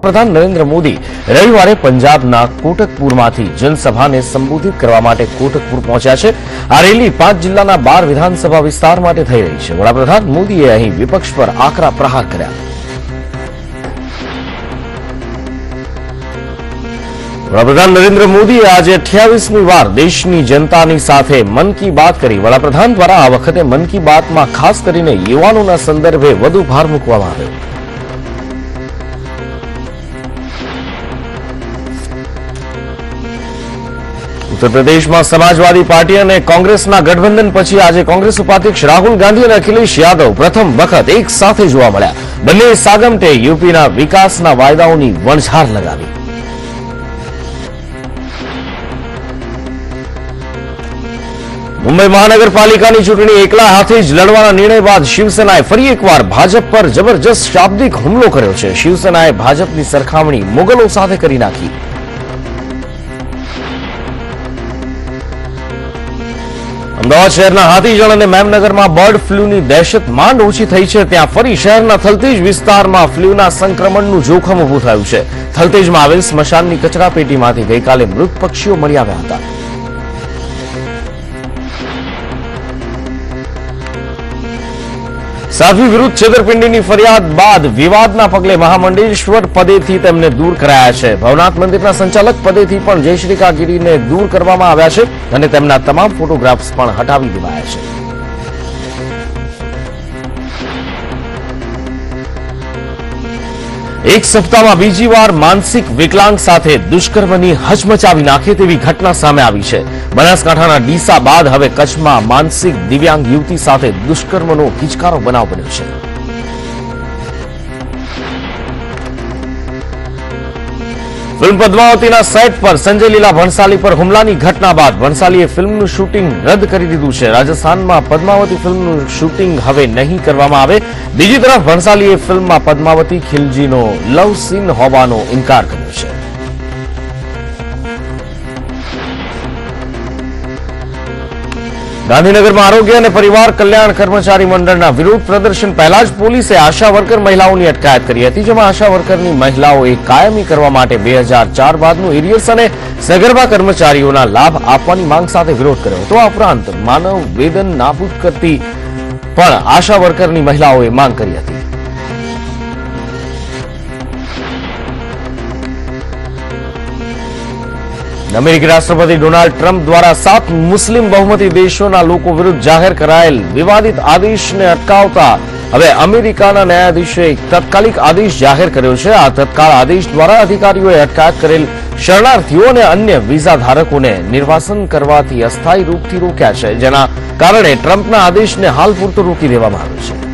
વડાપ્રધાન નરેન્દ્ર મોદી રવિવારે પંજાબના કોટકપુરમાંથી જનસભાને સંબોધિત કરવા માટે કોટકપુર પહોંચ્યા છે। આ રેલી 5 જિલ્લાના 12 વિધાનસભા વિસ્તાર માટે થઈ રહી છે। વડાપ્રધાન મોદીએ અહીં વિપક્ષ પર આકરા પ્રહાર કર્યા। વડાપ્રધાન નરેન્દ્ર મોદીએ આજે 28મી વાર દેશની જનતાની સાથે મન કી બાત કરી। વડાપ્રધાન દ્વારા આ વખતે મન કી બાતમાં ખાસ કરીને યુવાનોના સંદર્ભે વધુ ભાર મૂકવામાં આવ્યો। उत्तर प्रदेश में समाजवादी पार्टी और कांग्रेसना गठबंधन पछी आज कांग्रेस उपाध्यक्ष राहुल गांधी और अखिलेश यादव प्रथम वखत एक साथे जोवा मळ्या। बंने सागमटे यूपीना विकासना वायदाओनी वणझार लगावी। मुंबई महानगरपालिकानी चूंटणी एकला हाथे ज लड़वाना निर्णय बाद शिवसेनाए फरी एकवार भाजप पर जबरदस्त शाब्दिक हुमलो कर्यो छे। शिवसेनाए भाजपनी सरखामणी मुगलो साथे करी नाखी। अमदावाद शहरना हाथीजण और मेमनगर में बर्ड फ्लू की दहशत मांड ओછી થઈ છે। ત્યાં ફરી શહેરના થલતેજ વિસ્તારમાં ફ્લૂના સંક્રમણનું જોખમ ઊભું થયું છે। થલતેજમાં આવેલ સ્મશાનની કચરાપેટીમાંથી ગઈકાલે મૃત પક્ષીઓ મળી આવ્યા હતા। साध्वी विरुद्ध छेतरपिंडीनी फरियाद बाद विवादना पगले महामंडलेश्वर पदेथी तेमने दूर कराया छे। भवनाथ मंदिरना संचालक पदेथी पण जयश्रीका गिरीने दूर करवामां आव्या छे अने तेमना तमाम फोटोग्राफ्स पण हटावी देवाया छे। एक सप्ताह में बीजी वार मानसिक विकलांग साथे दुष्कर्मनी हचमचावी नाखे तेवी घटना सामे आवी छे। बनासकांठाना डीसा बाद हवे कच्छमां मानसिक दिव्यांग युवती साथे दुष्कर्मनो हिचकारो बनाव बन्यो छे। फिल्म पद्मावतीना सेट पर संजय लीला भणसाली पर हुमलानी घटना बाद भणसालीए फिल्मનું શૂટિંગ રદ કરી દીધું છે। રાજસ્થાનમાં પદ્માવતી ફિલ્મનું શૂટિંગ હવે નહીં કરવામાં આવે। બીજી તરફ ભણસાલીએ ફિલ્મમાં પદ્માવતી ખિલજીનો લવ સીન હોવાનો ઇનકાર કર્યો છે। गांधीनगर में आरोग्य और परिवार कल्याण कर्मचारी मंडलना विरोध प्रदर्शन पहला ज पोलीसे आशा वर्कर महिलाओनी अटकायत करी हती। जेमां आशा वर्करनी महिलाओए कायमी करवा माटे 2004 बादनुं एरियर्स अने सगर्भा कर्मचारीओना लाभ आपवानी मांग साथे विरोध कर्यो हतो। आ उपरांत मानव वेतन नाबूद करती पण आशा वर्करनी महिलाओए मांग करी हती। अमेरिकी राष्ट्रपति डोनाल्ड ट्रम्प द्वारा 7 मुस्लिम बहुमती देशों लोको विरुद्ध जाहिर करायेल विवादित आदेश ने अटकावता हवे अमेरिकाना न्यायाधीशे एक तत्कालिक आदेश जाहिर कर्यो छे। आ तत्काल आदेश द्वारा अधिकारीओए अटकायत करेल शरणार्थीओ अने अन्य वीजा धारकोने निर्वासन करवाथी अस्थायी रूपथी रोक्या छे, जेना कारणे ट्रम्पना आदेशने हाल पूरतो रोकी देवामां आव्यो छे।